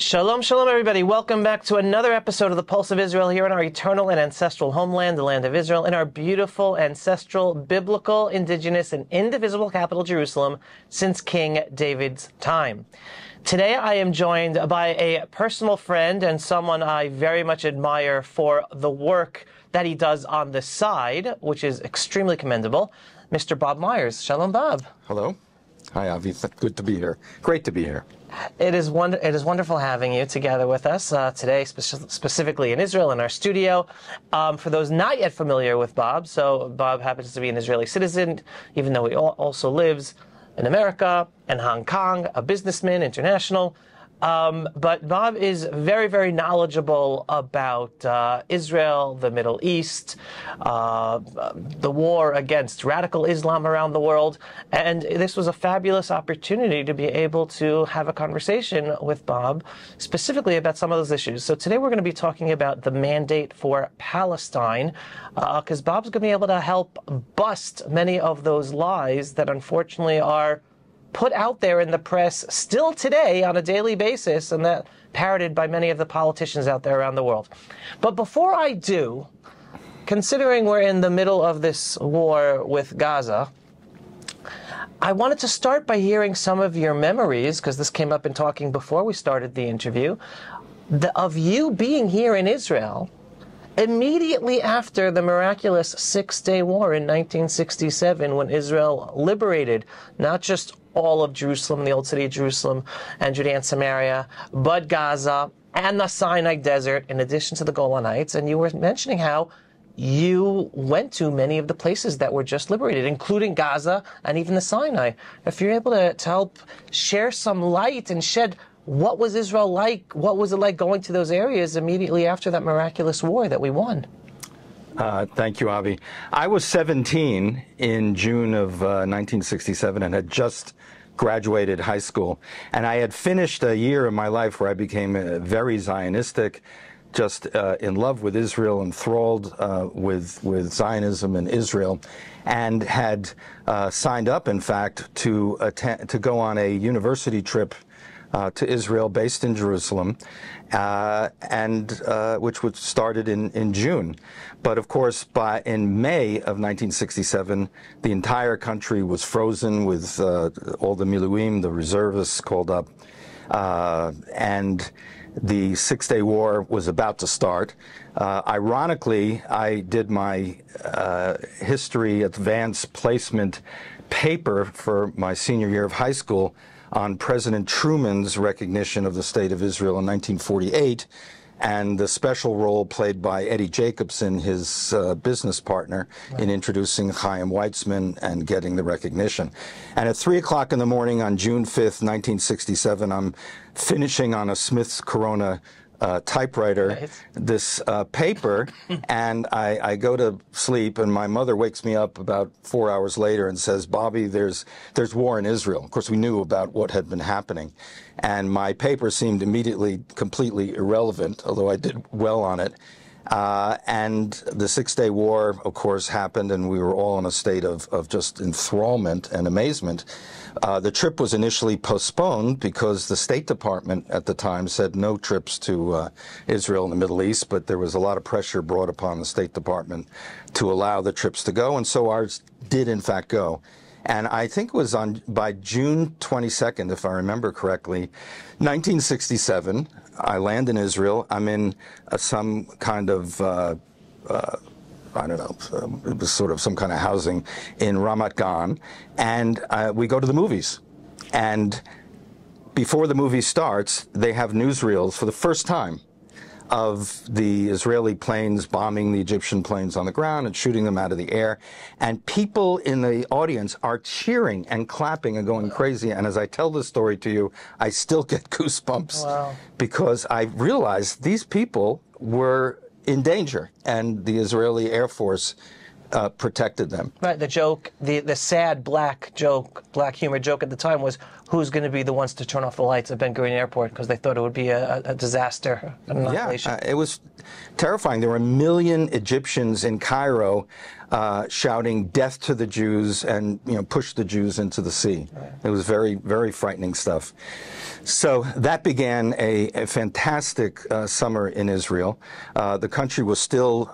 Shalom, shalom, everybody. Welcome back to another episode of the Pulse of Israel here in our eternal and ancestral homeland, the land of Israel, in our beautiful, ancestral, biblical, indigenous, and indivisible capital, Jerusalem, since King David's time. Today, I am joined by a personal friend and someone I very much admire for the work that he does on the side, which is extremely commendable, Mr. Bob Myers. Shalom, Bob. Hello. Hi, Avi. Good to be here. Great to be here. It is wonderful having you together with us today, specifically in Israel in our studio. For those not yet familiar with Bob, so Bob happens to be an Israeli citizen, even though he also lives in America and Hong Kong, a businessman, international. But Bob is very, very knowledgeable about Israel, the Middle East, the war against radical Islam around the world. And this was a fabulous opportunity to be able to have a conversation with Bob specifically about some of those issues. So today we're going to be talking about the mandate for Palestine, because Bob's going to be able to help bust many of those lies that unfortunately are put out there in the press still today on a daily basis, and that parroted by many of the politicians out there around the world. But before I do, considering we're in the middle of this war with Gaza, I wanted to start by hearing some of your memories, because this came up in talking before we started the interview, of you being here in Israel immediately after the miraculous Six-Day War in 1967, when Israel liberated not just all of Jerusalem, the old city of Jerusalem, and Judea and Samaria, but Gaza and the Sinai Desert, in addition to the Golan Heights. And you were mentioning how you went to many of the places that were just liberated, including Gaza and even the Sinai. If you're able to help share some light and shed what was Israel like, what was it like going to those areas immediately after that miraculous war that we won? Thank you, Avi. I was 17 in June of 1967 and had just graduated high school. And I had finished a year in my life where I became very Zionistic, just in love with Israel, enthralled with Zionism and Israel, and had signed up, in fact, to go on a university trip to Israel, based in Jerusalem, which was started in June. But of course, in May of 1967, the entire country was frozen with all the miluim, the reservists, called up, and the Six-Day War was about to start. Ironically, I did my history advanced placement paper for my senior year of high school on President Truman's recognition of the State of Israel in 1948, and the special role played by Eddie Jacobson, his business partner, in introducing Chaim Weizmann and getting the recognition. And at 3 o'clock in the morning on June 5th, 1967, I'm finishing on a Smith's Corona typewriter this paper, and I go to sleep, and my mother wakes me up about 4 hours later and says, "Bobby, there's war in Israel." Of course, we knew about what had been happening, and my paper seemed immediately completely irrelevant, although I did well on it. And the Six-Day War, of course, happened, and we were all in a state of just enthrallment and amazement. The trip was initially postponed because the State Department at the time said no trips to Israel and the Middle East, but there was a lot of pressure brought upon the State Department to allow the trips to go, and so ours did, in fact, go. And I think it was by June 22nd, if I remember correctly, 1967, I land in Israel. I'm in some kind of, I don't know, it was sort of some kind of housing in Ramat Gan, and we go to the movies. And before the movie starts, they have newsreels for the first time of the Israeli planes bombing the Egyptian planes on the ground and shooting them out of the air. And people in the audience are cheering and clapping and going crazy. And as I tell this story to you, I still get goosebumps because I realized these people were in danger, and the Israeli Air Force protected them. Right, the joke, the sad black humor joke at the time was, who's going to be the ones to turn off the lights at Ben Gurion Airport because they thought it would be a disaster, an annihilation. Yeah, it was terrifying. There were 1 million Egyptians in Cairo shouting "Death to the Jews" and push the Jews into the sea. Right. It was very, very frightening stuff. So that began a fantastic summer in Israel. The country was still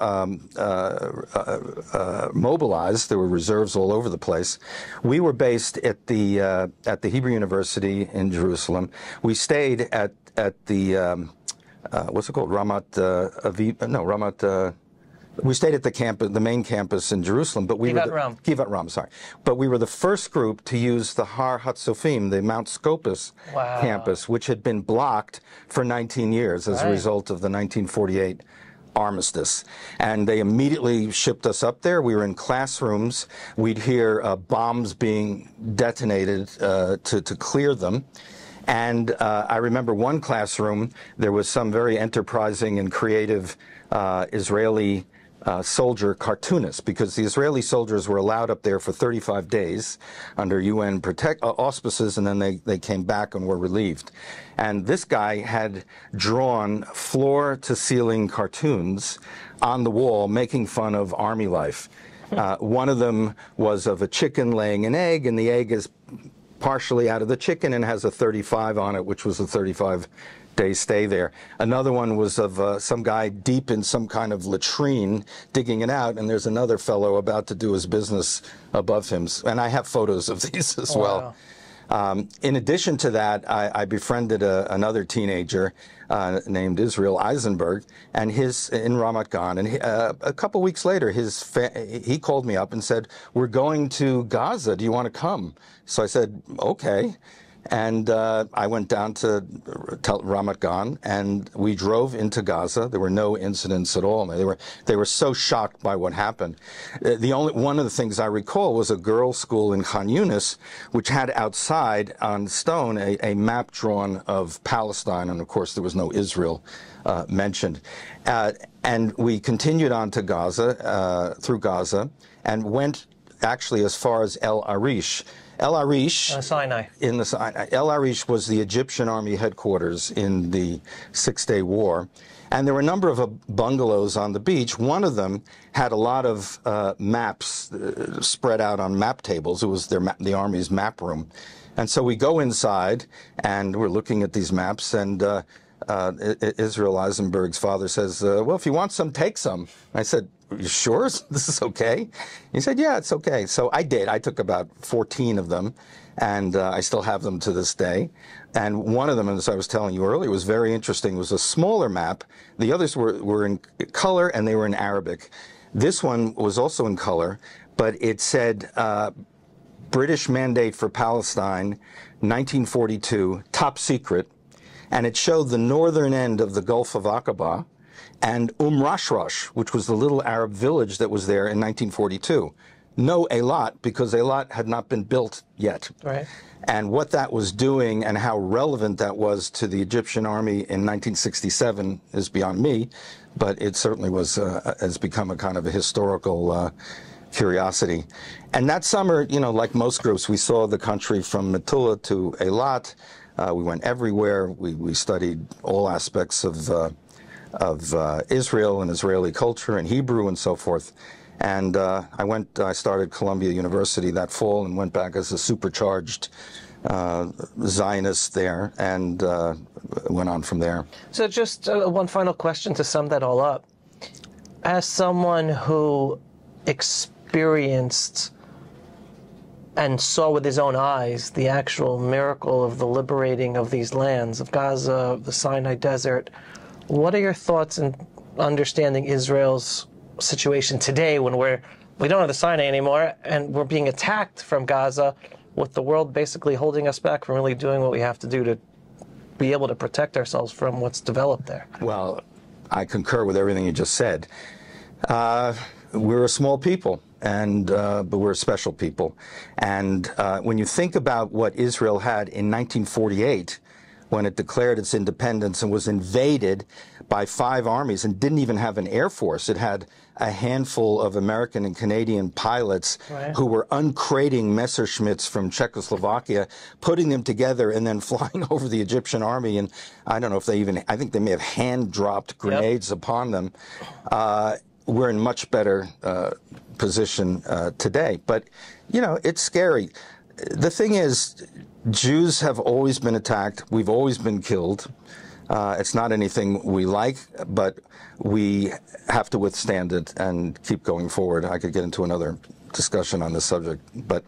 mobilized. There were reserves all over the place. We were based at the Hebrew University in Jerusalem. We stayed at the what's it called? We stayed at the campus, the main campus in Jerusalem, but Givat Ram, sorry. But we were the first group to use the Har Hatzofim, the Mount Scopus campus, which had been blocked for 19 years as a result of the 1948 armistice. And they immediately shipped us up there. We were in classrooms. We'd hear bombs being detonated to clear them. And I remember one classroom, there was some very enterprising and creative Israeli soldier cartoonist, because the Israeli soldiers were allowed up there for 35 days under UN auspices, and then they came back and were relieved. And this guy had drawn floor-to-ceiling cartoons on the wall making fun of army life. One of them was of a chicken laying an egg, and the egg is partially out of the chicken and has a 35 on it, which was a 35-day stay there. Another one was of some guy deep in some kind of latrine digging it out, and there's another fellow about to do his business above him. And I have photos of these as well. In addition to that, I befriended another teenager named Israel Eisenberg, and in Ramat Gan. And a couple weeks later, he called me up and said, "We're going to Gaza. Do you want to come?" So I said, "Okay." And I went down to Ramat Gan, and we drove into Gaza. There were no incidents at all. They were so shocked by what happened. One of the things I recall was a girls' school in Khan Yunis, which had outside on stone a map drawn of Palestine, and of course there was no Israel mentioned. And we continued on to Gaza, through Gaza, and went actually as far as El Arish. El Arish, Sinai. In the Sinai. El Arish was the Egyptian army headquarters in the Six-Day War. And there were a number of bungalows on the beach. One of them had a lot of maps spread out on map tables. It was the army's map room. And so we go inside, and we're looking at these maps, and Israel Eisenberg's father says, "Well, if you want some, take some." I said, "Are you sure this is okay?" He said, "Yeah, it's okay." So I did. I took about 14 of them, and I still have them to this day. And one of them, as I was telling you earlier, was very interesting. It was a smaller map. The others were in color, and they were in Arabic. This one was also in color, but it said British Mandate for Palestine, 1942, top secret. And it showed the northern end of the Gulf of Aqaba and Rashrash, which was the little Arab village that was there in 1942. No Eilat, because Eilat had not been built yet. Right. And what that was doing and how relevant that was to the Egyptian army in 1967 is beyond me, but it certainly has become a kind of a historical curiosity. And that summer, like most groups, we saw the country from Metula to Eilat. We went everywhere. We studied all aspects of Israel and Israeli culture and Hebrew and so forth. And I started Columbia University that fall and went back as a supercharged Zionist there, and went on from there. So just one final question to sum that all up. As someone who experienced and saw with his own eyes the actual miracle of the liberating of these lands, of Gaza, the Sinai Desert, what are your thoughts in understanding Israel's situation today when we don't have the Sinai anymore and we're being attacked from Gaza, with the world basically holding us back from really doing what we have to do to be able to protect ourselves from what's developed there? Well, I concur with everything you just said. We're a small people, but we're a special people. And when you think about what Israel had in 1948, when it declared its independence and was invaded by 5 armies and didn't even have an air force. It had a handful of American and Canadian pilots who were uncrating Messerschmitts from Czechoslovakia, putting them together and then flying over the Egyptian army. And I don't know if they even, I think they may have hand-dropped grenades upon them. We're in much better position today. But, you know, it's scary. The thing is, Jews have always been attacked. We've always been killed. It's not anything we like, but we have to withstand it and keep going forward. I could get into another discussion on this subject, but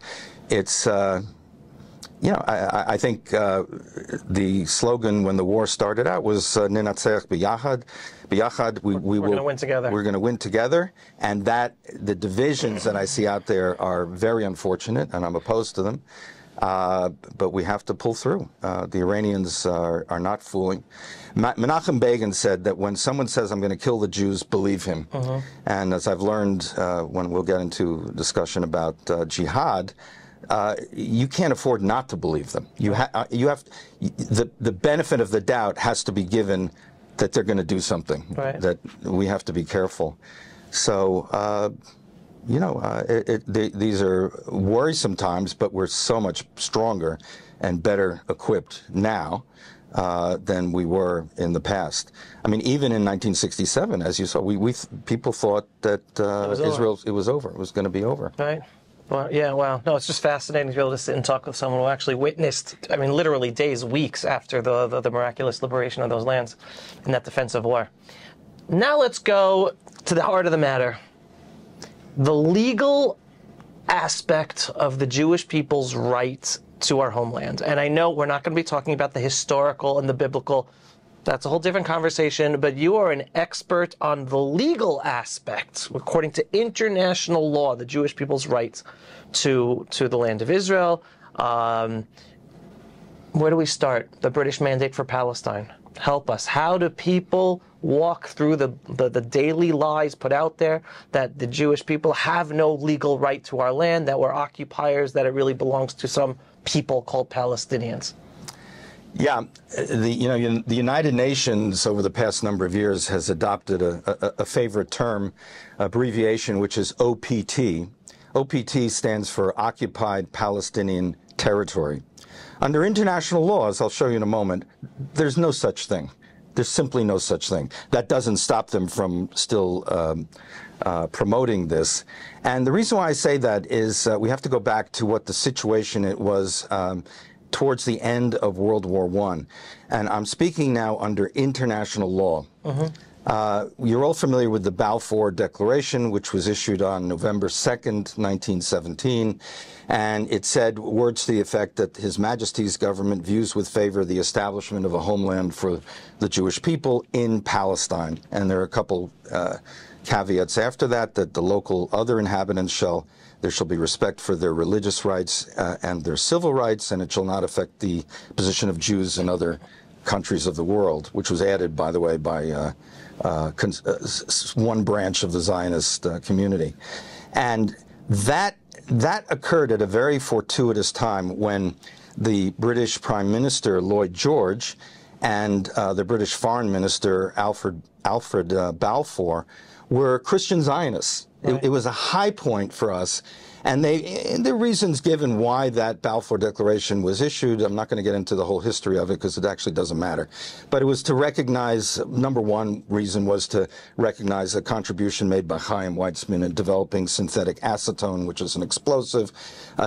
it's, you know, I think the slogan when the war started out was "Ninatzeach b'yachad." B'yachad, we're going to win together. We're going to win together, and that the divisions that I see out there are very unfortunate, and I'm opposed to them. But we have to pull through. The Iranians are not fooling. Menachem Begin said that when someone says, "I'm going to kill the Jews," believe him. And as I've learned when we'll get into discussion about jihad, you can't afford not to believe them. You have the benefit of the doubt has to be given that they're going to do something. That we have to be careful. So. You know, these are worrisome times, but we're so much stronger and better equipped now than we were in the past. I mean, even in 1967, as you saw, people thought that it was over. It was going to be over. Right. Well, yeah, wow. No, it's just fascinating to be able to sit and talk with someone who actually witnessed, I mean, literally days, weeks after the miraculous liberation of those lands in that defensive war. Now let's go to the heart of the matter. The legal aspect of the Jewish people's right to our homeland. And I know we're not going to be talking about the historical and the biblical. That's a whole different conversation. But you are an expert on the legal aspect, according to international law, the Jewish people's rights to the land of Israel. Where do we start? The British mandate for Palestine. Help us. How do people walk through the daily lies put out there that the Jewish people have no legal right to our land, that we're occupiers, that it really belongs to some people called Palestinians? Yeah, the United Nations over the past number of years has adopted a favorite term, abbreviation, which is OPT. OPT stands for Occupied Palestinian Territory. Under international laws, I'll show you in a moment, there's no such thing. There's simply no such thing. That doesn't stop them from still promoting this. And the reason why I say that is we have to go back to what the situation it was towards the end of World War I. And I'm speaking now under international law. You're all familiar with the Balfour Declaration, which was issued on November 2nd, 1917. And it said words to the effect that His Majesty's government views with favor the establishment of a homeland for the Jewish people in Palestine. And there are a couple caveats after that the local other inhabitants there shall be respect for their religious rights and their civil rights, and it shall not affect the position of Jews in other countries of the world, which was added, by the way, by one branch of the Zionist community. And that occurred at a very fortuitous time when the British Prime Minister, Lloyd George, and the British Foreign Minister, Alfred Balfour, were Christian Zionists. Right. It was a high point for us. And the reasons given why that Balfour Declaration was issued, I'm not going to get into the whole history of it because it actually doesn't matter. But it was to recognize, number one reason was to recognize a contribution made by Chaim Weizmann in developing synthetic acetone, which is an explosive.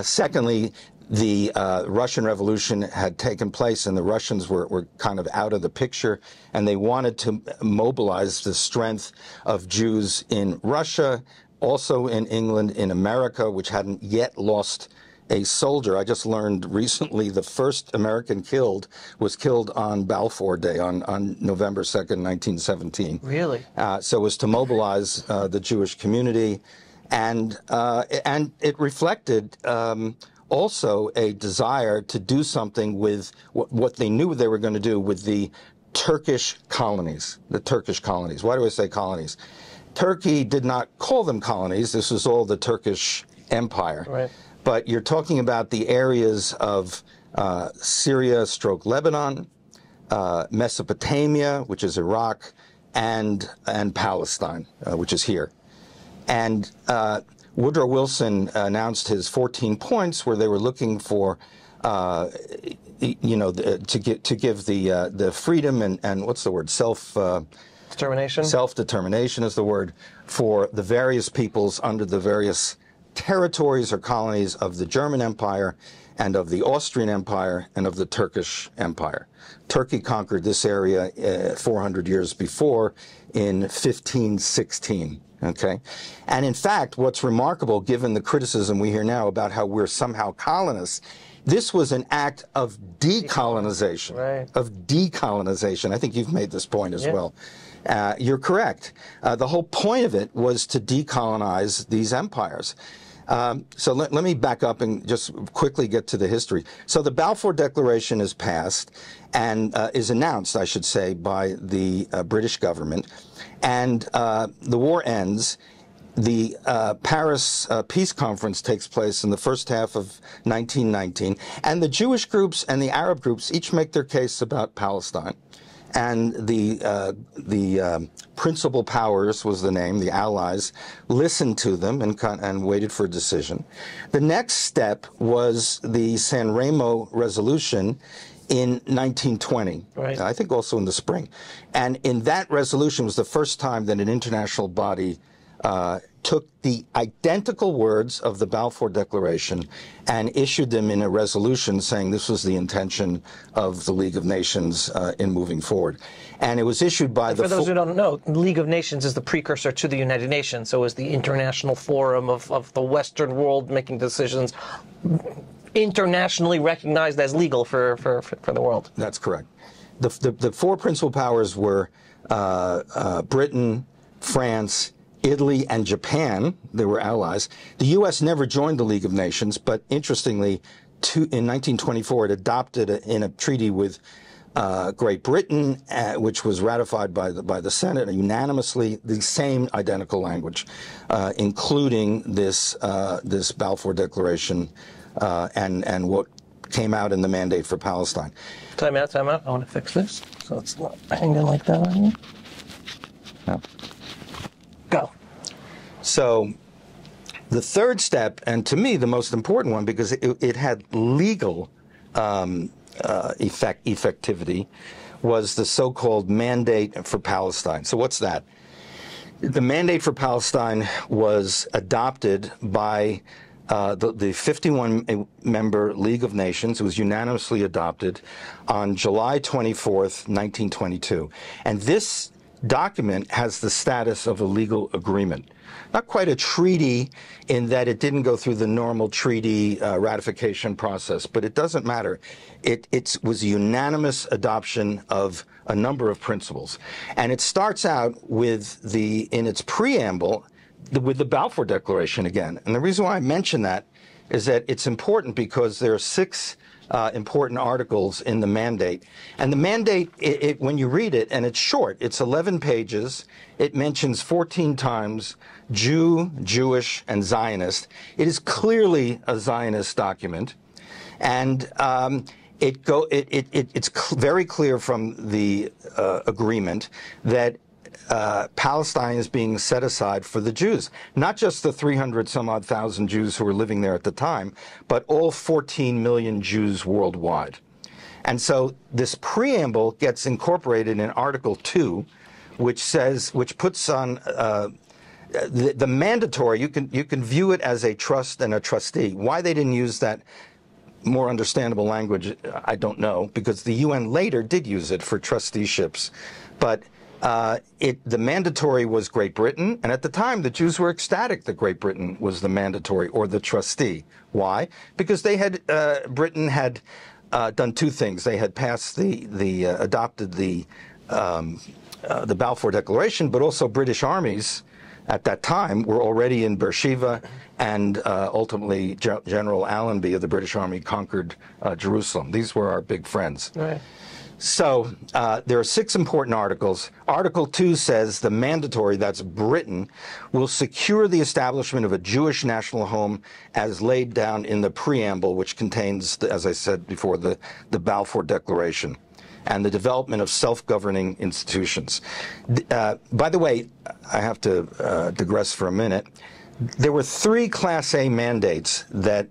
Secondly, the Russian Revolution had taken place and the Russians were kind of out of the picture, and they wanted to mobilize the strength of Jews in Russia, also in England, in America, which hadn't yet lost a soldier. I just learned recently the first American was killed on Balfour Day, on November 2nd, 1917. Really? So it was to mobilize the Jewish community, and it reflected also a desire to do something with what they knew they were going to do with the Turkish colonies. The Turkish colonies. Why do I say colonies? Turkey did not call them colonies. This was all the Turkish Empire. Right. But you're talking about the areas of Syria/Lebanon, Mesopotamia, which is Iraq, and Palestine, which is here. And Woodrow Wilson announced his 14 points where they were looking for, to give the freedom and what's the word, Determination? Self-determination is the word, for the various peoples under the various territories or colonies of the German Empire and of the Austrian Empire and of the Turkish Empire. Turkey conquered this area 400 years before in 1516. Okay. And in fact, what's remarkable, given the criticism we hear now about how we're somehow colonists, this was an act of decolonization. Right. Of decolonization. I think you've made this point as well. You're correct. The whole point of it was to decolonize these empires. So let me back up and just quickly get to the history. So the Balfour Declaration is passed and is announced, I should say, by the British government. And the war ends. The Paris Peace Conference takes place in the first half of 1919. And the Jewish groups and the Arab groups each make their case about Palestine. And the principal powers was the name, the Allies, listened to them and waited for a decision. The next step was the San Remo resolution in 1920, right. I think also in the spring. And in that resolution was the first time that an international body took the identical words of the Balfour Declaration and issued them in a resolution saying this was the intention of the League of Nations in moving forward. And it was issued by For those who don't know, the League of Nations is the precursor to the United Nations, so is the international forum of the Western world making decisions internationally recognized as legal for the world. That's correct. The four principal powers were Britain, France, Italy, and Japan. They were allies. The U.S. never joined the League of Nations, but interestingly, in 1924, it adopted in a treaty with Great Britain, which was ratified by the Senate unanimously, the same identical language, including this Balfour Declaration and what came out in the mandate for Palestine. Time out. I want to fix this so it's not hanging like that on you. No. Go. So the third step, and to me the most important one, because it had legal effectivity, was the so-called Mandate for Palestine. So what's that? The Mandate for Palestine was adopted by the 51-member League of Nations. It was unanimously adopted on July 24th, 1922. And this document has the status of a legal agreement. Not quite a treaty in that it didn't go through the normal treaty ratification process, but it doesn't matter. It was a unanimous adoption of a number of principles. And it starts out with in its preamble, with the Balfour Declaration again. And the reason why I mention that is that it's important because there are 6 important articles in the mandate. And the mandate, when you read it, and it's short, it's 11 pages, it mentions 14 times Jew, Jewish, and Zionist. It is clearly a Zionist document. And it's very clear from the agreement that Palestine is being set aside for the Jews, not just the 300 some odd thousand Jews who were living there at the time, but all 14 million Jews worldwide. And so this preamble gets incorporated in Article 2, which puts on the mandatory. You can view it as a trust and a trustee. Why they didn't use that more understandable language, I don't know, because the UN later did use it for trusteeships, but the mandatory was Great Britain, and at the time the Jews were ecstatic that Great Britain was the mandatory or the trustee. Why? Because Britain had done 2 things. They had passed adopted the Balfour Declaration, but also British armies at that time were already in Beersheba, and ultimately General Allenby of the British Army conquered Jerusalem. These were our big friends. Right. So there are 6 important articles. Article 2 says the mandatory, that's Britain, will secure the establishment of a Jewish national home as laid down in the preamble, which contains, as I said before, the Balfour Declaration. and the development of self-governing institutions. By the way, I have to digress for a minute. There were 3 Class A mandates that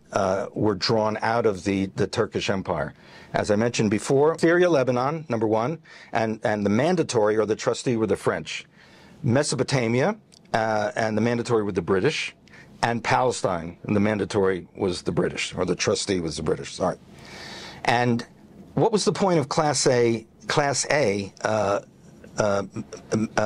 were drawn out of the Turkish Empire. As I mentioned before, Syria, Lebanon, number 1, and the mandatory or the trustee were the French. Mesopotamia, and the mandatory were the British, and Palestine, and the mandatory was the British, or the trustee was the British, sorry. And what was the point of Class A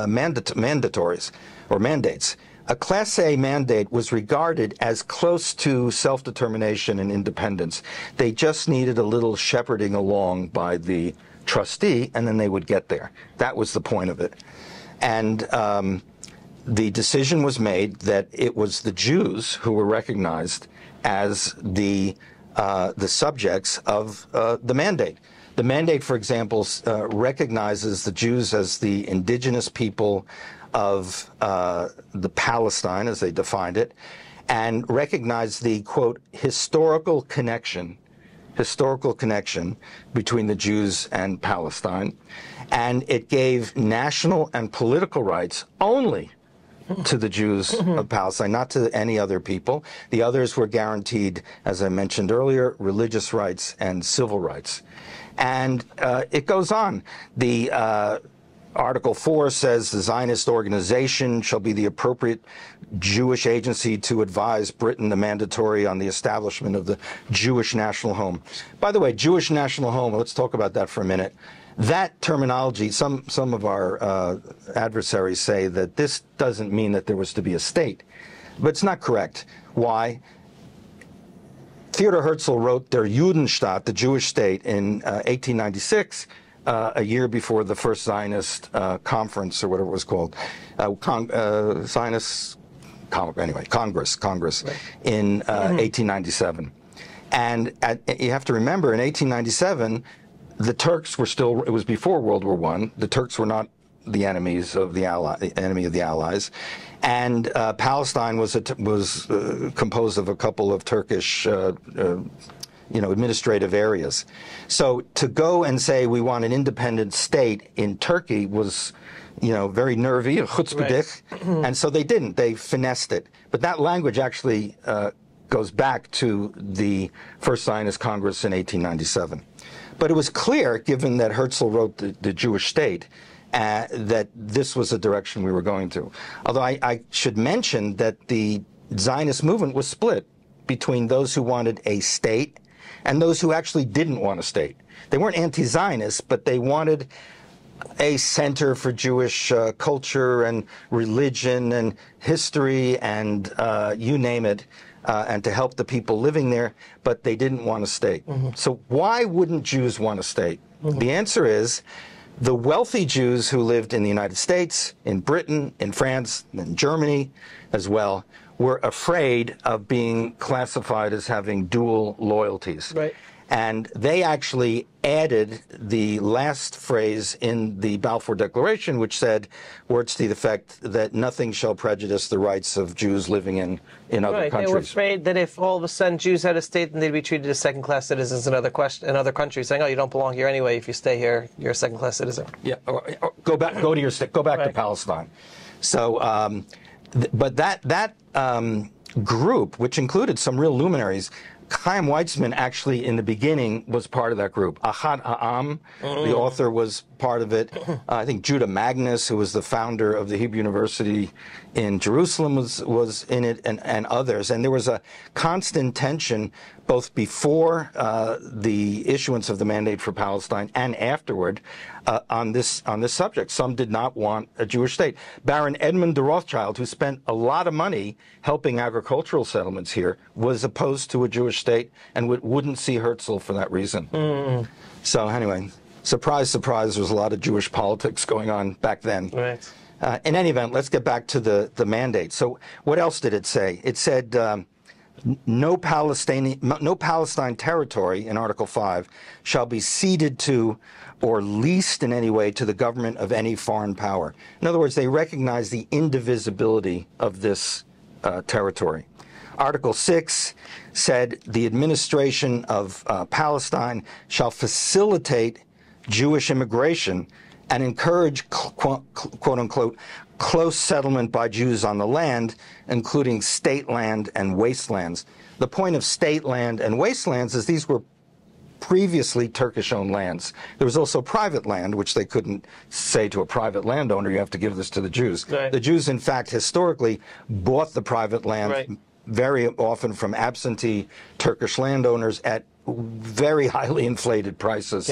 mandatories or mandates? A Class A mandate was regarded as close to self-determination and independence. They just needed a little shepherding along by the trustee, and then they would get there. That was the point of it. And the decision was made that it was the Jews who were recognized as the subjects of the mandate. The mandate, for example, recognizes the Jews as the indigenous people of the Palestine, as they defined it, and recognized the, quote, historical connection between the Jews and Palestine. And it gave national and political rights only to the Jews of Palestine, not to any other people. The others were guaranteed, as I mentioned earlier, religious rights and civil rights. And it goes on. The Article 4 says the Zionist organization shall be the appropriate Jewish agency to advise Britain, the mandatory, on the establishment of the Jewish national home. By the way, Jewish national home, let's talk about that for a minute. That terminology, some of our adversaries say that this doesn't mean that there was to be a state, but it's not correct. Why? Theodor Herzl wrote Der Judenstaat, the Jewish state, in 1896, a year before the first Zionist conference, or whatever it was called, Zionist, anyway, Congress, right, in 1897. And you have to remember, in 1897, the Turks were still, it was before World War I, the Turks were not the enemies of the enemy of the Allies. And Palestine was composed of a couple of Turkish administrative areas. So to go and say we want an independent state in Turkey was, very nervy, chutzpahdik, right. And so they didn't. They finessed it. But that language actually goes back to the First Zionist Congress in 1897. But it was clear, given that Herzl wrote the Jewish state, that this was the direction we were going to. Although I should mention that the Zionist movement was split between those who wanted a state and those who actually didn't want a state. They weren't anti-Zionists, but they wanted a center for Jewish culture and religion and history and you name it, and to help the people living there, but they didn't want a state. So why wouldn't Jews want a state? The answer is the wealthy Jews who lived in the United States, in Britain, in France, in Germany as well, were afraid of being classified as having dual loyalties. Right. And they actually added the last phrase in the Balfour Declaration, which said, words to the effect that nothing shall prejudice the rights of Jews living in other countries. They were afraid that if all of a sudden Jews had a state, then they'd be treated as second-class citizens in other countries, saying, "Oh, you don't belong here anyway. If you stay here, you're a second-class citizen." Yeah, or go back to your state. Go back to Palestine. So, but that group, which included some real luminaries. Chaim Weizmann actually, in the beginning, was part of that group. Ahad Ha'am, the author, was part of it. I think Judah Magnus, who was the founder of the Hebrew University in Jerusalem, was in it, and others. And there was a constant tension both before the issuance of the mandate for Palestine and afterward on this subject. Some did not want a Jewish state. Baron Edmund de Rothschild, who spent a lot of money helping agricultural settlements here, was opposed to a Jewish state and wouldn't see Herzl for that reason. So anyway, surprise, surprise, there's a lot of Jewish politics going on back then. Right. In any event, let's get back to the mandate. So what else did it say? It said no Palestine territory, in Article 5, shall be ceded to or leased in any way to the government of any foreign power. In other words, they recognize the indivisibility of this territory. Article 6 said the administration of Palestine shall facilitate Jewish immigration and encourage, quote unquote, close settlement by Jews on the land, including state land and wastelands. The point of state land and wastelands is these were previously Turkish-owned lands. There was also private land, which they couldn't say to a private landowner, you have to give this to the Jews. Right. The Jews, in fact, historically bought the private land very often from absentee Turkish landowners at very highly inflated prices,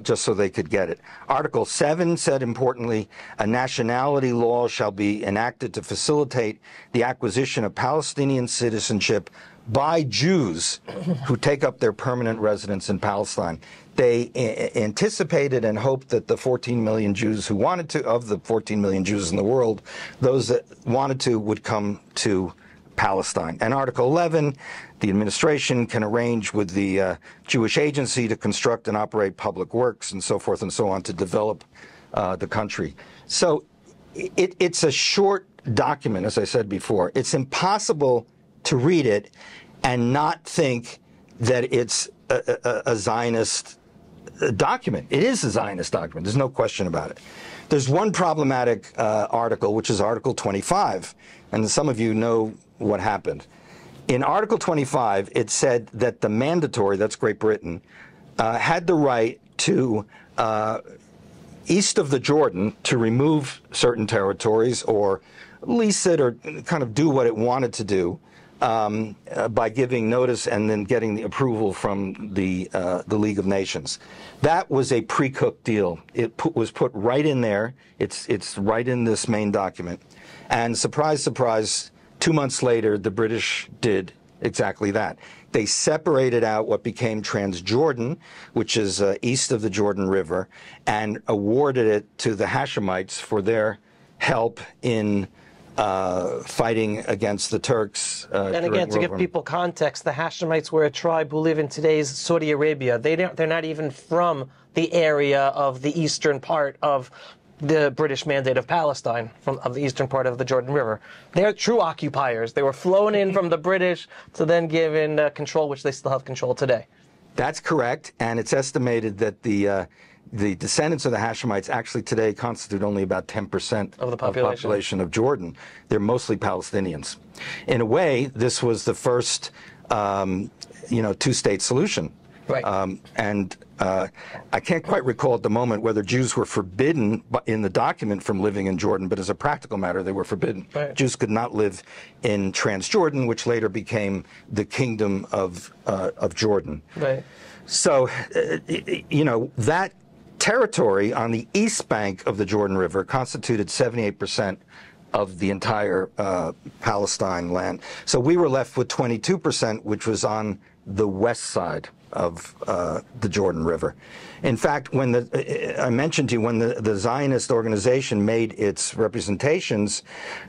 just so they could get it. Article 7 said, importantly, a nationality law shall be enacted to facilitate the acquisition of Palestinian citizenship by Jews who take up their permanent residence in Palestine. They anticipated and hoped that the 14 million Jews who wanted to, of the 14 million Jews in the world, those that wanted to would come to Palestine. And Article 11, the administration can arrange with the Jewish agency to construct and operate public works and so forth and so on to develop the country. So it's a short document, as I said before. It's impossible to read it and not think that it's a Zionist document. It is a Zionist document. There's no question about it. There's one problematic article, which is Article 25, and some of you know what happened. In Article 25, it said that the mandatory, that's Great Britain, had the right to, east of the Jordan, to remove certain territories or lease it or kind of do what it wanted to do by giving notice and then getting the approval from the League of Nations. That was a pre-cooked deal. It was put right in there. It's right in this main document. And surprise, surprise, 2 months later, the British did exactly that. They separated out what became Transjordan, which is east of the Jordan River, and awarded it to the Hashemites for their help in fighting against the Turks. And again, to give people context, the Hashemites were a tribe who live in today's Saudi Arabia. They're not even from the area of the eastern part of the British Mandate of Palestine, of the eastern part of the Jordan River. They're true occupiers. They were flown in from the British to then given control, which they still have control today. That's correct, and it's estimated that the descendants of the Hashemites actually today constitute only about 10% of the population of Jordan. They're mostly Palestinians. In a way, this was the first, two-state solution. Right. I can't quite recall at the moment whether Jews were forbidden in the document from living in Jordan, but as a practical matter, they were forbidden. Right. Jews could not live in Transjordan, which later became the Kingdom of Jordan. Right. So, that territory on the east bank of the Jordan River constituted 78% of the entire Palestine land. So we were left with 22%, which was on the west side of the Jordan River. In fact, when I mentioned to you, when the Zionist organization made its representations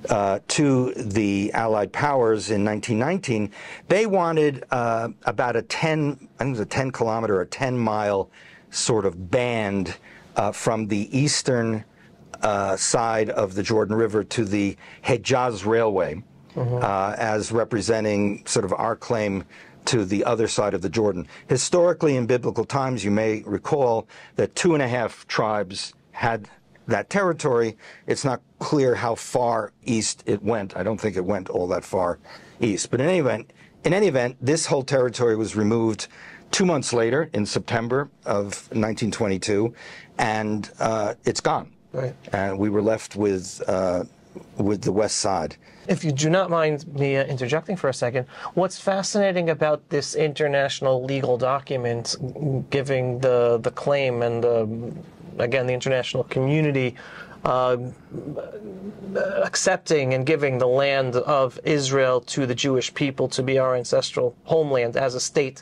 to the Allied powers in 1919, they wanted about a 10-kilometer or 10-mile sort of band from the eastern side of the Jordan River to the Hejaz Railway, as representing sort of our claim to the other side of the Jordan. Historically, in biblical times, you may recall that 2.5 tribes had that territory. It's not clear how far east it went. I don't think it went all that far east. But in any event, this whole territory was removed 2 months later, in September of 1922, and it's gone. Right. And we were left with the west side. If you do not mind me interjecting for a second, what's fascinating about this international legal document giving the claim and, again, the international community accepting and giving the land of Israel to the Jewish people to be our ancestral homeland as a state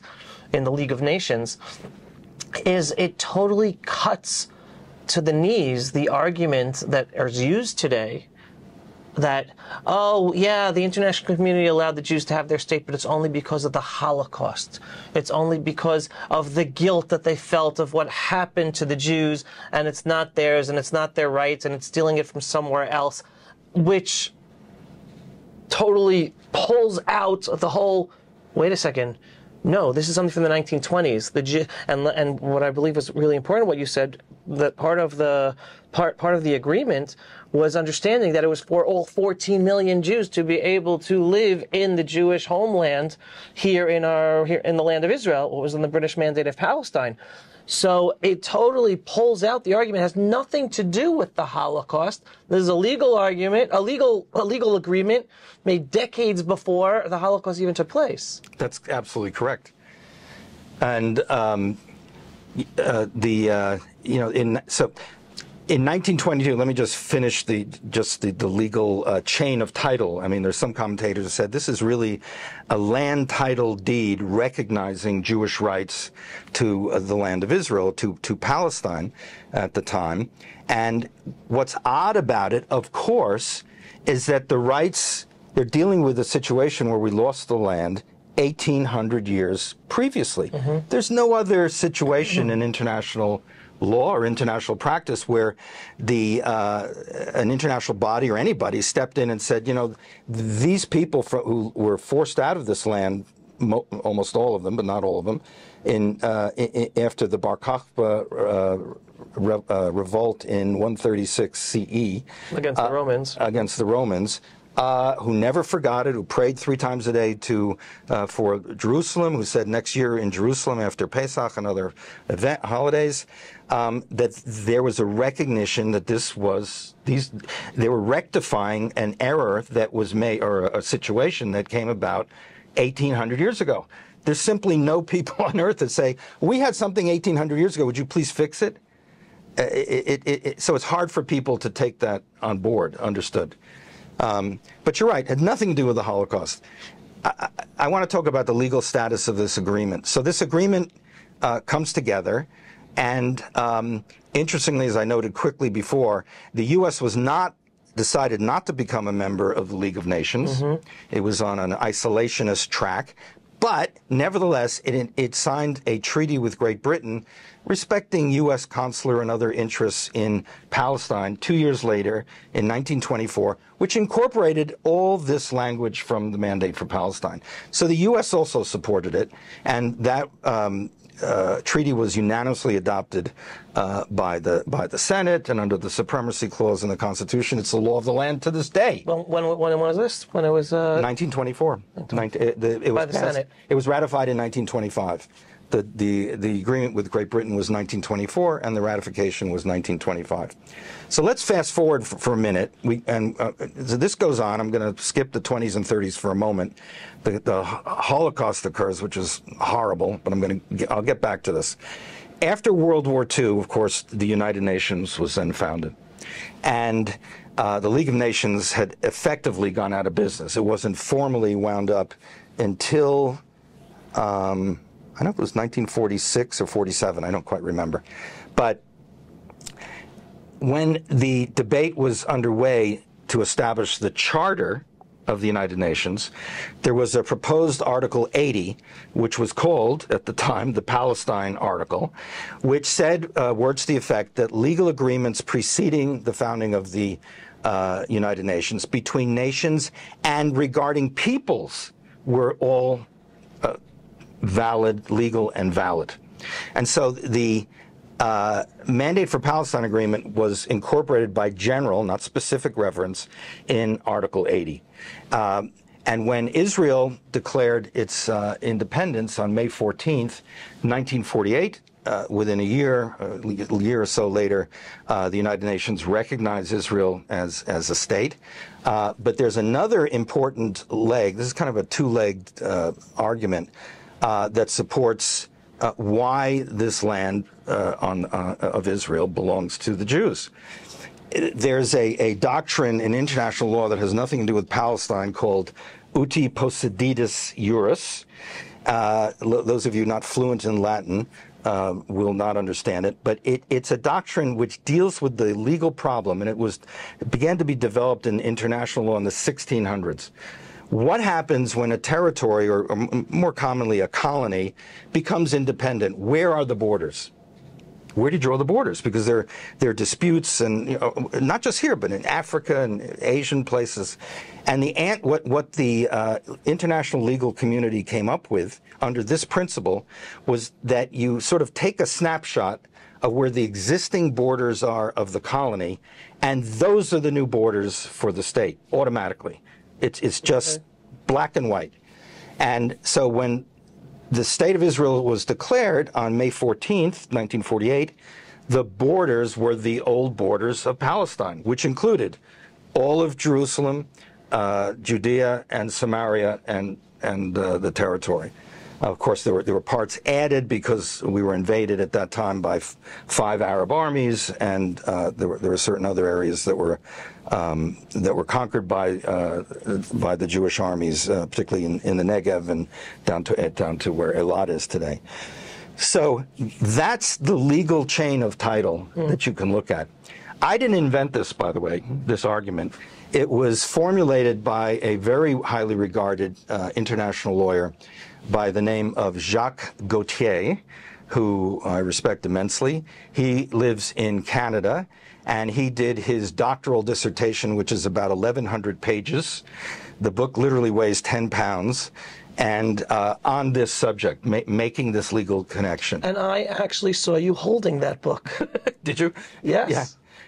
in the League of Nations, is it totally cuts to the knees the argument that is used today that, oh, yeah, the international community allowed the Jews to have their state, but it's only because of the Holocaust. It's only because of the guilt that they felt of what happened to the Jews, and it's not theirs, and it's not their rights, and it's stealing it from somewhere else, which totally pulls out the whole, wait a second, No, this is something from the 1920s. And what I believe was really important, what you said, that part of the agreement was understanding that it was for all 14 million Jews to be able to live in the Jewish homeland here in the land of Israel, what was in the British Mandate of Palestine. So it totally pulls out the argument. It has nothing to do with the Holocaust. This is a legal argument, a legal agreement made decades before the Holocaust even took place. That's absolutely correct. And in 1922, let me just finish the legal chain of title. I mean, there's some commentators who said this is really a land title deed recognizing Jewish rights to the land of Israel, to Palestine at the time. And what's odd about it, of course, is that the rights, they're dealing with a situation where we lost the land 1,800 years previously. Mm-hmm. There's no other situation in international law or international practice where an international body or anybody stepped in and said, you know, these people who were forced out of this land, almost all of them, but not all of them, after the Bar Kokhba revolt in 136 CE against the Romans. Who never forgot it, who prayed 3 times a day for Jerusalem, who said next year in Jerusalem after Pesach and other holidays, that there was a recognition that they were rectifying an error that was made, or a situation that came about 1,800 years ago. There's simply no people on earth that say, we had something 1,800 years ago, would you please fix it? So it's hard for people to take that on board, understood. But you're right, it had nothing to do with the Holocaust. I want to talk about the legal status of this agreement. So this agreement comes together, and interestingly, as I noted quickly before, the U.S. decided not to become a member of the League of Nations. Mm-hmm. It was on an isolationist track. But nevertheless, it signed a treaty with Great Britain respecting U.S. consular and other interests in Palestine 2 years later in 1924, which incorporated all this language from the Mandate for Palestine. So the U.S. also supported it, and that treaty was unanimously adopted by the Senate, and under the supremacy clause in the Constitution, it's the law of the land to this day. Well, when was this? When it was 1924. It was by the Senate. It was ratified in 1925. The agreement with Great Britain was 1924, and the ratification was 1925. So let's fast forward for a minute. So this goes on. I'm going to skip the 20s and 30s for a moment. The Holocaust occurs, which is horrible, but I'll get back to this. After World War II, of course, the United Nations was then founded, and the League of Nations had effectively gone out of business. It wasn't formally wound up until I don't know if it was 1946 or 47, I don't quite remember. But when the debate was underway to establish the Charter of the United Nations, there was a proposed Article 80, which was called, at the time, the Palestine Article, which said words to the effect that legal agreements preceding the founding of the United Nations between nations and regarding peoples were all valid, legal, and valid. And so the Mandate for Palestine Agreement was incorporated by general, not specific reference, in Article 80. And when Israel declared its independence on May 14th, 1948, within a year or so later, the United Nations recognized Israel as a state. But there's another important leg. This is kind of a two-legged argument that supports why this land of Israel belongs to the Jews. There's a doctrine in international law that has nothing to do with Palestine called uti possidetis juris. Those of you not fluent in Latin will not understand it, but it's a doctrine which deals with the legal problem, and it began to be developed in international law in the 1600s. What happens when a territory, or more commonly a colony, becomes independent? Where are the borders? where do you draw the borders? Because there are disputes, and not just here, but in Africa and Asian places. And what the international legal community came up with under this principle was that you sort of take a snapshot of where the existing borders are of the colony, and those are the new borders for the state automatically. It's just black and white. And so when the State of Israel was declared on May 14th, 1948, the borders were the old borders of Palestine, which included all of Jerusalem, Judea and Samaria, and the territory. Of course, there were parts added because we were invaded at that time by 5 Arab armies, and there were certain other areas that were conquered by the Jewish armies, particularly in the Negev and down to where Eilat is today. So that's the legal chain of title that you can look at. I didn't invent this, by the way, this argument. It was formulated by a very highly regarded international lawyer by the name of Jacques Gauthier, who I respect immensely. He lives in Canada, and he did his doctoral dissertation, which is about 1,100 pages. The book literally weighs 10 pounds. And on this subject, making this legal connection. And I actually saw you holding that book. Did you? Yes. Yeah.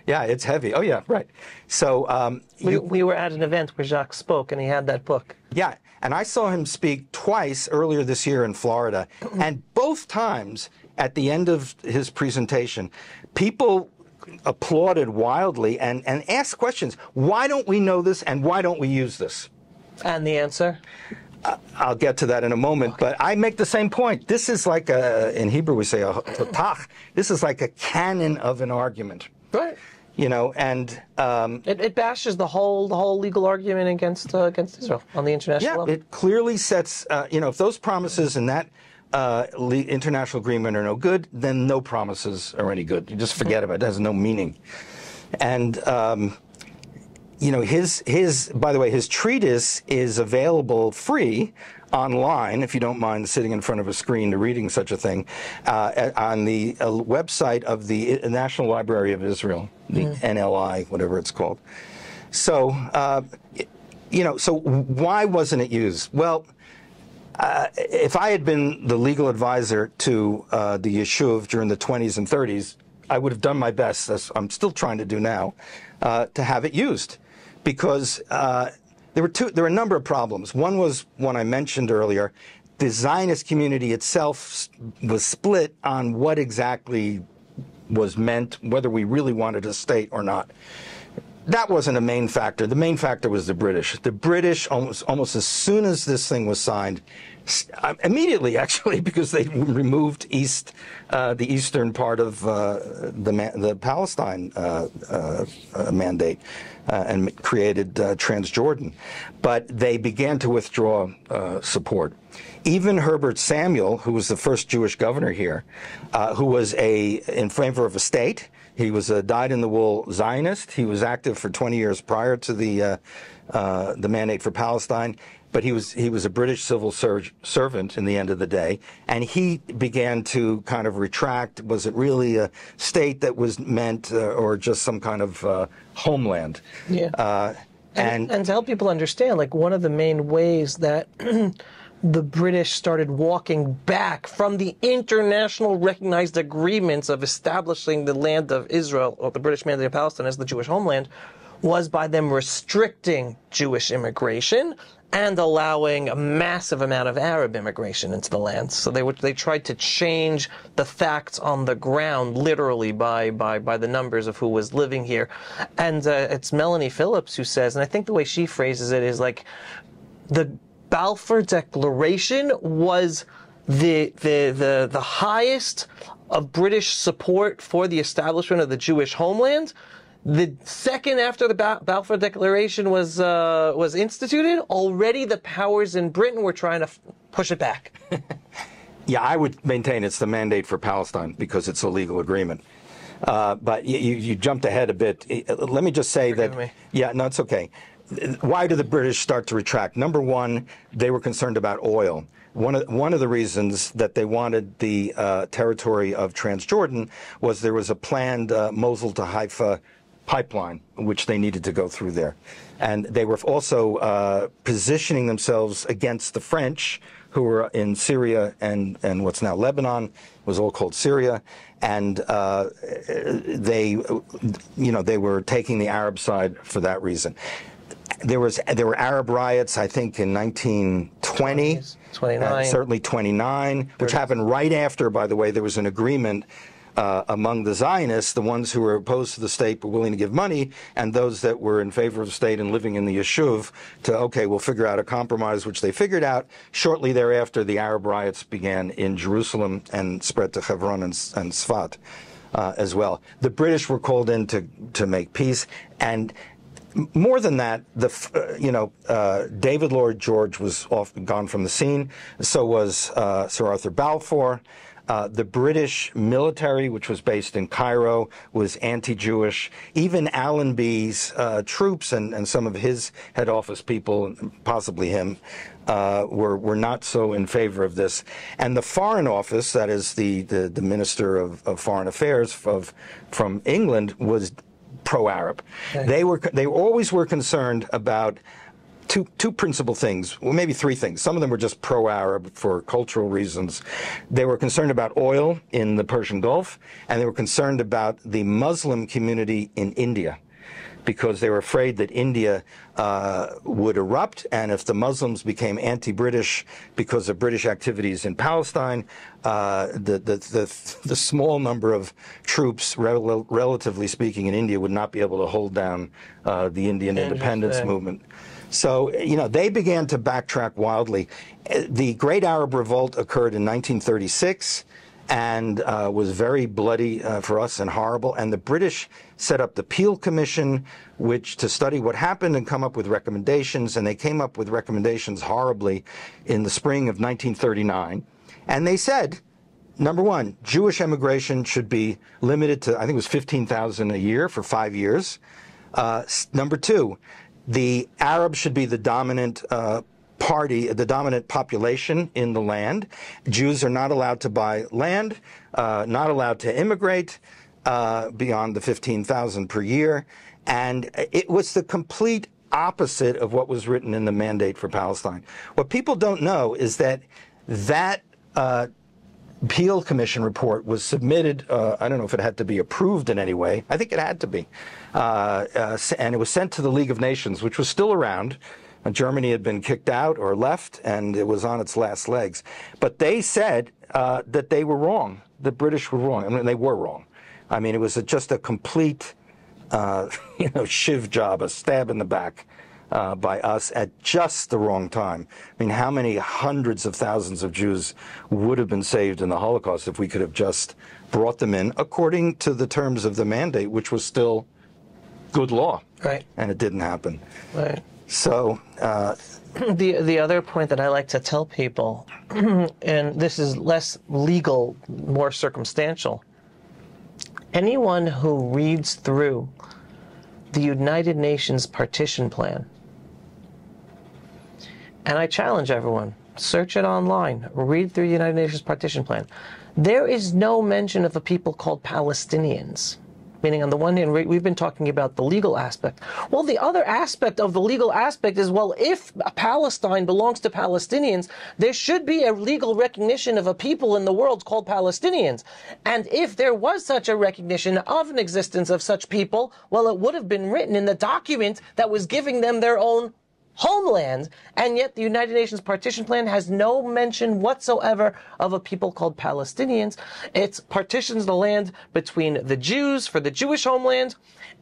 Yeah, it's heavy. Oh, yeah, right. So we were at an event where Jacques spoke, and he had that book. Yeah, and I saw him speak twice earlier this year in Florida, and both times at the end of his presentation, people applauded wildly and asked questions. Why don't we know this, and why don't we use this? And the answer? I'll get to that in a moment, but I make the same point. This is like in Hebrew we say a totach. This is like a canon of an argument. Right. And it bashes the whole legal argument against Israel on the international level. It clearly sets, if those promises and that international agreement are no good, then no promises are any good. You just forget about it. It has no meaning. And by the way, his treatise is available free online, if you don't mind sitting in front of a screen to reading such a thing, on the website of the National Library of Israel, the NLI, whatever it's called. So, so why wasn't it used? Well, if I had been the legal advisor to the Yeshuv during the 20s and 30s, I would have done my best, as I'm still trying to do now, to have it used. Because there were a number of problems. One was one I mentioned earlier. The Zionist community itself was split on what exactly was meant, whether we really wanted a state or not. That wasn't a main factor. The main factor was the British. The British, almost as soon as this thing was signed, immediately actually, because they removed the eastern part of the Palestine mandate and created Transjordan. But they began to withdraw support. Even Herbert Samuel, who was the first Jewish governor here, who was in favor of a state. He was a dyed-in-the-wool Zionist. He was active for 20 years prior to the mandate for Palestine. But he was a British civil servant in the end of the day, and he began to kind of retract. Was it really a state that was meant, or just some kind of homeland? Yeah. And to help people understand, like one of the main ways that the British started walking back from the international recognized agreements of establishing the land of Israel, or the British mandate of Palestine, as the Jewish homeland, was by them restricting Jewish immigration and allowing a massive amount of Arab immigration into the land. So they tried to change the facts on the ground, literally by the numbers of who was living here. And it's Melanie Phillips who says, and I think the way she phrases it is like, the Balfour Declaration was the highest of British support for the establishment of the Jewish homeland. The second after the Balfour Declaration was instituted, already the powers in Britain were trying to push it back. Yeah, I would maintain it's the mandate for Palestine because it's a legal agreement. But you jumped ahead a bit. Let me just say Forgive me. Yeah, no, it's okay. why did the British start to retract? Number one, they were concerned about oil. One of the reasons that they wanted the territory of Transjordan was there was a planned Mosul to Haifa pipeline, which they needed to go through there. And they were also positioning themselves against the French, who were in Syria and what's now Lebanon, was all called Syria. And they were taking the Arab side for that reason. There were Arab riots, I think, in 1920, 29, certainly 29, which happened right after, by the way, there was an agreement among the Zionists, the ones who were opposed to the state but willing to give money, and those that were in favor of the state and living in the Yishuv, to, okay, we'll figure out a compromise, which they figured out. Shortly thereafter, the Arab riots began in Jerusalem and spread to Hebron and Sfat as well. The British were called in to make peace, and more than that, David Lloyd George was gone from the scene. So was Sir Arthur Balfour. The British military, which was based in Cairo, was anti-Jewish. Even Allenby's troops and some of his head office people, possibly him, were not so in favor of this. And the Foreign Office, that is the Minister of Foreign Affairs from England, was pro-Arab. Okay. They always were concerned about two principal things, well, maybe three things. Some of them were just pro-Arab for cultural reasons. They were concerned about oil in the Persian Gulf, and they were concerned about the Muslim community in India, because they were afraid that India would erupt, and if the Muslims became anti-British because of British activities in Palestine, the small number of troops, relatively speaking, in India would not be able to hold down the Indian independence movement. So, they began to backtrack wildly. The Great Arab Revolt occurred in 1936 and was very bloody for us and horrible. And the British set up the Peel Commission, to study what happened and come up with recommendations. And they came up with recommendations horribly in the spring of 1939. And they said, number one, Jewish immigration should be limited to, I think it was 15,000 a year for 5 years. Number two, the Arabs should be the dominant the dominant population in the land. Jews are not allowed to buy land, not allowed to immigrate beyond the 15,000 per year. And it was the complete opposite of what was written in the Mandate for Palestine. What people don't know is that Peel Commission report was submitted, I don't know if it had to be approved in any way. I think it had to be. And it was sent to the League of Nations, which was still around. Germany had been kicked out or left, and it was on its last legs. But they said that they were wrong. The British were wrong. I mean, they were wrong. I mean, it was just a complete, shiv job, a stab in the back by us at just the wrong time. I mean, how many hundreds of thousands of Jews would have been saved in the Holocaust if we could have just brought them in according to the terms of the Mandate, which was still good law. Right. And it didn't happen. Right. So the other point that I like to tell people, and this is less legal, more circumstantial, anyone who reads through the United Nations partition plan, and I challenge everyone, search it online, read through the United Nations partition plan, there is no mention of a people called Palestinians. Meaning, on the one hand, we've been talking about the legal aspect. Well, the other aspect of the legal aspect is, well, if Palestine belongs to Palestinians, there should be a legal recognition of a people in the world called Palestinians. And if there was such a recognition of an existence of such people, well, it would have been written in the document that was giving them their own homeland, and yet the United Nations partition plan has no mention whatsoever of a people called Palestinians. It partitions the land between the Jews for the Jewish homeland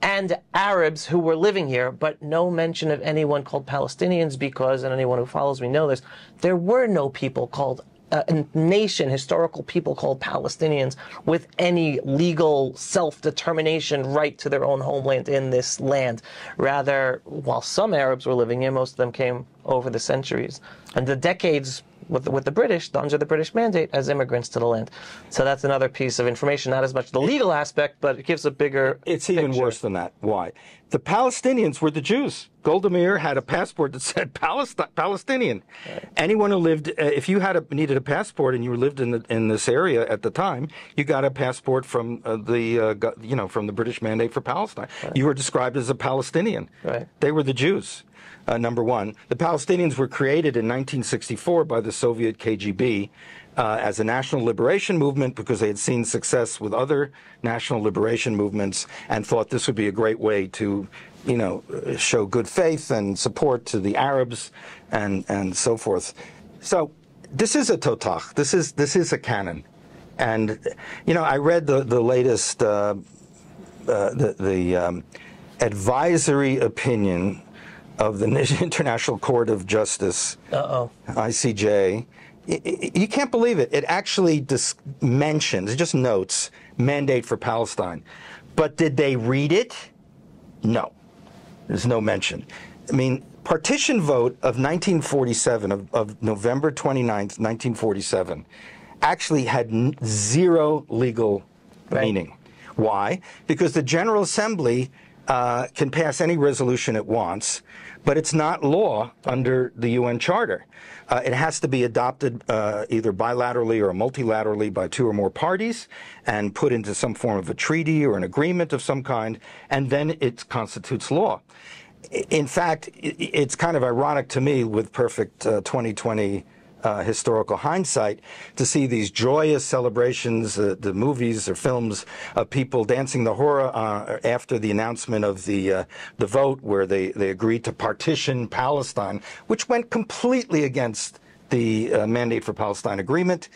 and Arabs who were living here, but no mention of anyone called Palestinians because, and anyone who follows me know this, there were no people called a nation, historical people called Palestinians with any legal self-determination right to their own homeland in this land. Rather, while some Arabs were living here, most of them came over the centuries. And the decades with the British under the British mandate as immigrants to the land. So that's another piece of information, not as much the legal aspect, but it gives a bigger It's even picture. worse than that. Why? The Palestinians were the Jews. Golda Meir had a passport that said Palestinian. Right. Anyone who lived, if you needed a passport and you lived in this area at the time, you got a passport from from the British mandate for Palestine. Right. You were described as a Palestinian. Right. They were the Jews. Number one, the Palestinians were created in 1964 by the Soviet KGB as a national liberation movement because they had seen success with other national liberation movements and thought this would be a great way to, show good faith and support to the Arabs and so forth. So this is a totach. This is a canon. And, I read the latest advisory opinion of the International Court of Justice, ICJ. You can't believe it. It actually mentions, it just notes, mandate for Palestine. But did they read it? No. There's no mention. I mean, partition vote of 1947, of November 29th, 1947, actually had zero legal meaning. Why? Because the General Assembly can pass any resolution it wants, but it's not law under the UN Charter. It has to be adopted either bilaterally or multilaterally by two or more parties and put into some form of a treaty or an agreement of some kind, and then it constitutes law. In fact, it's kind of ironic to me with perfect 2020 historical hindsight to see these joyous celebrations, the movies or films of people dancing the hora after the announcement of the vote where they agreed to partition Palestine, which went completely against the Mandate for Palestine agreement.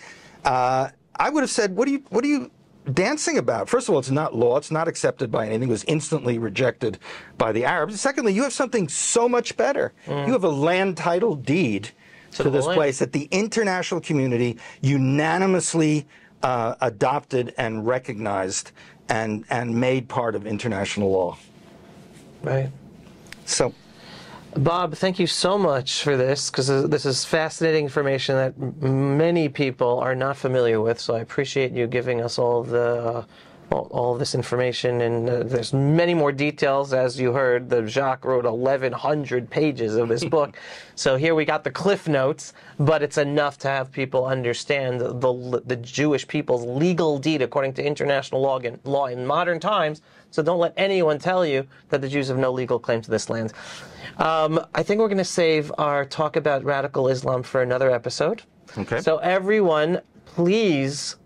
I would have said, what are you dancing about? First of all, it's not law. It's not accepted by anything. It was instantly rejected by the Arabs. Secondly, you have something so much better. You have a land title deed to this place that the international community unanimously adopted and recognized and made part of international law. Right. So, Bob, thank you so much for this, because this is fascinating information that many people are not familiar with. So I appreciate you giving us all of this information, and there's many more details. As you heard, Jacques wrote 1,100 pages of this book. So here we got the cliff notes, but it's enough to have people understand the Jewish people's legal deed according to international law in modern times. So don't let anyone tell you that the Jews have no legal claim to this land. I think we're going to save our talk about radical Islam for another episode. Okay. So everyone, please,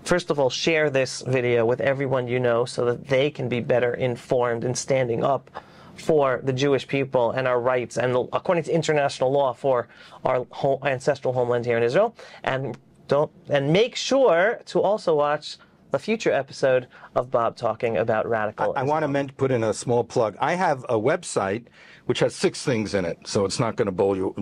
first of all, share this video with everyone you know so that they can be better informed in standing up for the Jewish people and our rights and, according to international law, for our ancestral homeland here in Israel. And make sure to also watch a future episode of Bob talking about radical I want to put in a small plug. I have a website which has 6 things in it, so it's not going to bowl you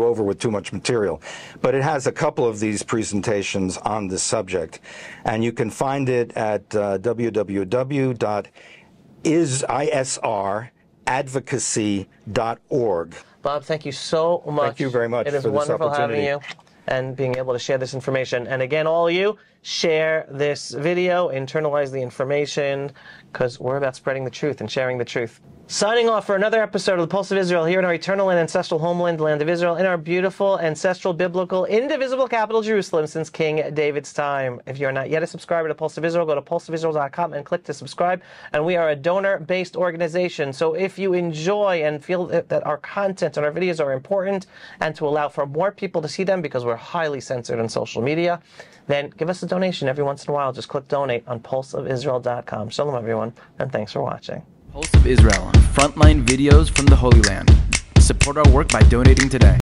over with too much material. But it has a couple of these presentations on this subject, and you can find it at www.isradvocacy.org. Bob, thank you so much. Thank you very much. It is wonderful having you and being able to share this information. And again, all of you, share this video, internalize the information, because we're about spreading the truth and sharing the truth. Signing off for another episode of the Pulse of Israel here in our eternal and ancestral homeland, the land of Israel, in our beautiful, ancestral, biblical, indivisible capital, Jerusalem, since King David's time. If you're not yet a subscriber to Pulse of Israel, go to pulseofisrael.com and click to subscribe. And we are a donor-based organization, so if you enjoy and feel that our content and our videos are important, and to allow for more people to see them because we're highly censored on social media, then give us a donation every once in a while. Just click donate on pulseofisrael.com. Shalom, everyone, and thanks for watching. Pulse of Israel, frontline videos from the Holy Land. Support our work by donating today.